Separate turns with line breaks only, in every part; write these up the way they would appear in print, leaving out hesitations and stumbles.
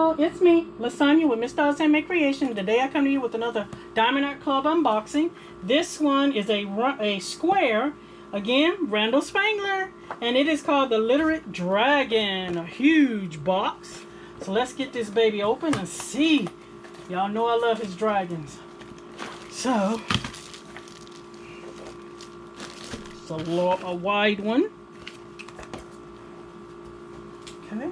Hello, it's me, Lasagna with Miss Doll's Handmade Creation. Today I come to you with another Diamond Art Club unboxing. This one is a square, again, Randall Spangler, and it is called the Literate Dragon, a huge box. So let's get this baby open and see. Y'all know I love his dragons. So, it's a wide one. Okay.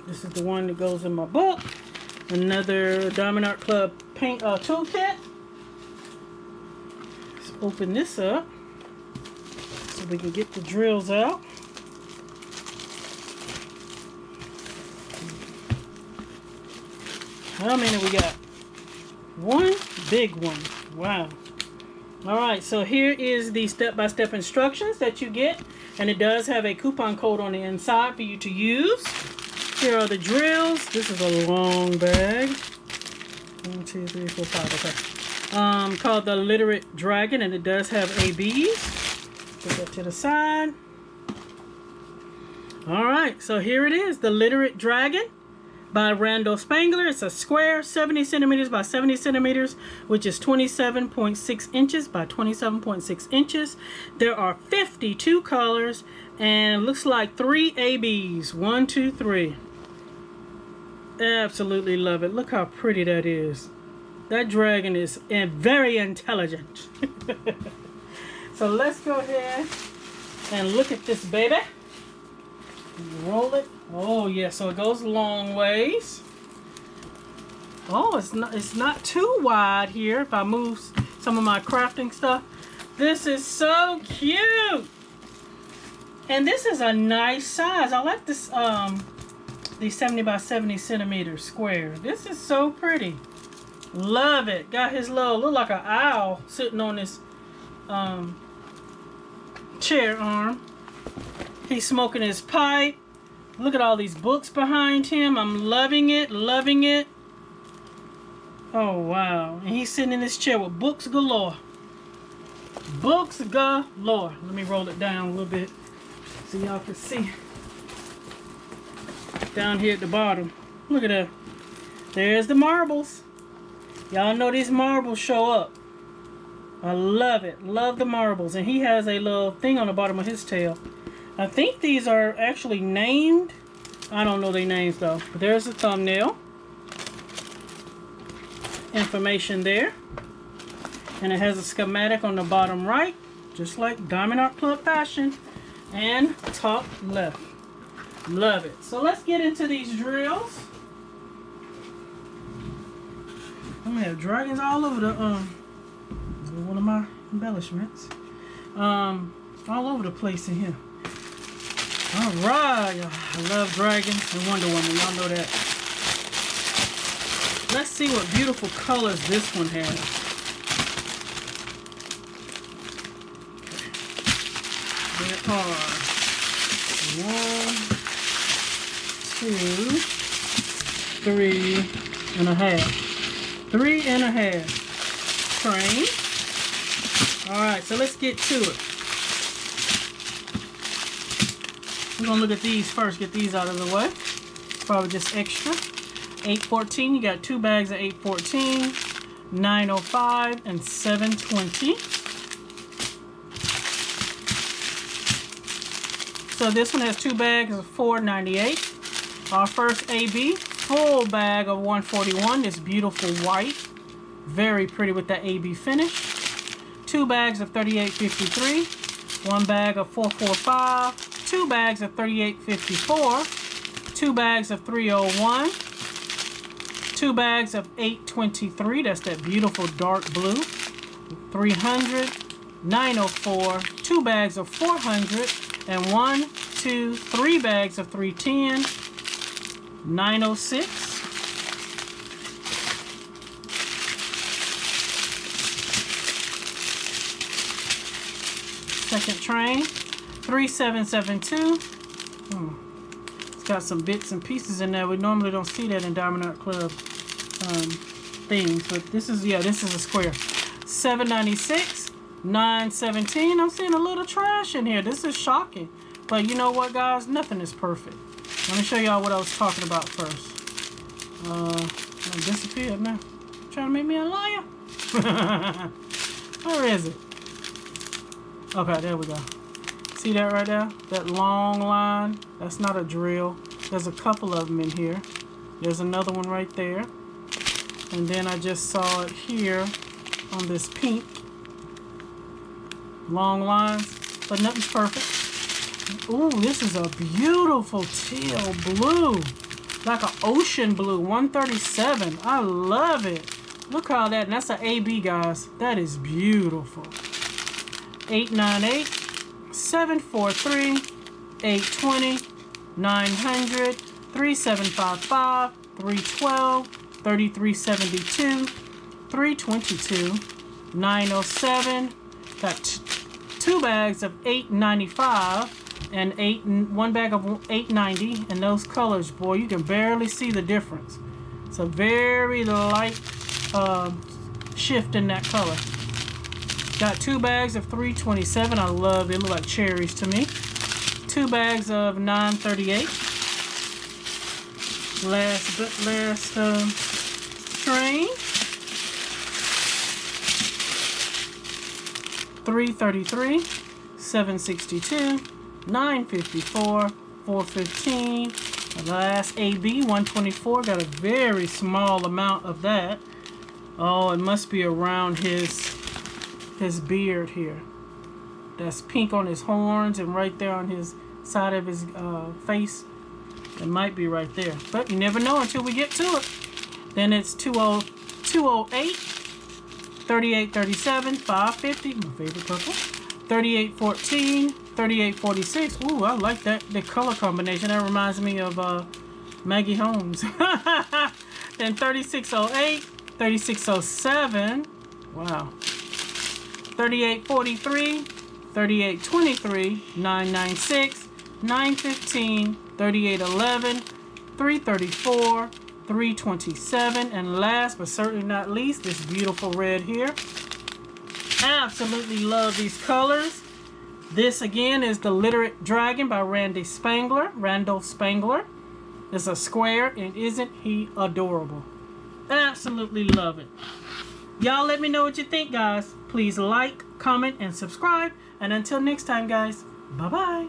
This is the one that goes in my book. Another Diamond Art Club paint toolkit. Let's open this up so we can get the drills out. How many we got? One big one. Wow. Alright, so here is the step-by-step instructions that you get. And it does have a coupon code on the inside for you to use. Here are the drills. This is a long bag. 1, 2, 3, 4, 5. Okay. Called the Literate Dragon, and it does have ABs. Put that to the side. Alright, so here it is. The Literate Dragon by Randall Spangler. It's a square, 70 centimeters by 70 centimeters, which is 27.6 inches by 27.6 inches. There are 52 colors, and it looks like 3 ABs. 1, 2, 3. Absolutely love it. Look how pretty that is. That dragon is very intelligent. So let's go ahead and look at this baby. Roll it. Oh yeah, so it goes long ways. Oh, it's not too wide here if I move some of my crafting stuff. This is so cute. And this is a nice size. I like this the 70 by 70 centimeter square. This is so pretty. Love it. Got his look like an owl sitting on his chair arm. He's smoking his pipe. Look at all these books behind him. I'm loving it, loving it. Oh, wow. And he's sitting in this chair with books galore. Books galore. Let me roll it down a little bit so y'all can see. Down here at the bottom. Look at that. There's the marbles. Y'all know these marbles show up. I love it. Love the marbles. And he has a little thing on the bottom of his tail. I think these are actually named. I don't know their names though. But there's the thumbnail. Information there. And it has a schematic on the bottom right. Just like Diamond Art Club fashion. And top left. Love it. So let's get into these drills. I'm gonna have dragons all over the one of my embellishments. All over the place in here. Alright, I love dragons and Wonder Woman, y'all know that. Let's see what beautiful colors this one has. There are 1, 2, 3 and a half. 3 and a half. Train. Alright, so let's get to it. We're going to look at these first, get these out of the way. Probably just extra. 814, you got 2 bags of 814, 905, and 720. So this one has 2 bags of 498. Our first AB, full bag of 141, this beautiful white. Very pretty with that AB finish. 2 bags of 3853, 1 bag of 445, 2 bags of 3854, 2 bags of 301, 2 bags of 823, that's that beautiful dark blue, 300, 904, 2 bags of 400, and 1, 2, 3 bags of 310, 906, second train, 3772. It's got some bits and pieces in there. We normally don't see that in Diamond Art Club things, but this is a square. 796, 917. I'm seeing a little trash in here. This is shocking. But you know what, guys? Nothing is perfect. Let me show y'all what I was talking about first. It disappeared now. Trying to make me a liar? Where is it? Okay, there we go. See that right there? That long line? That's not a drill. There's a couple of them in here. There's another one right there. And then I just saw it here on this pink. Long lines, but nothing's perfect. Ooh, this is a beautiful teal blue. Like an ocean blue, 137. I love it. Look how that, and that's an AB, guys. That is beautiful. 898, 743, 820, 900, 3755, 312, 3372, 322, 907. Got two bags of 895 and one bag of 890. And those colors, boy, you can barely see the difference. It's a very light shift in that color. Got two bags of 327. I love it. Look like cherries to me. Two bags of 938. Last train. 333, 762, 954, 415. The last AB 124. Got a very small amount of that. Oh, it must be around his beard here. That's pink on his horns and right there on his side of his face. It might be right there, but you never know until we get to it. Then it's 208, 3837, 550, my favorite purple. 3814, 3846. Ooh, I like that, the color combination. That reminds me of Maggie Holmes. Then 3608, 3607. Wow. 3843, 3823, 996, 915, 3811, 334, 327, and last but certainly not least, this beautiful red here. Absolutely love these colors. This again is the Literate Dragon by Randolph Spangler. It's a square, and isn't he adorable? Absolutely love it. Y'all let me know what you think, guys. Please like, comment, and subscribe. And until next time, guys, bye-bye.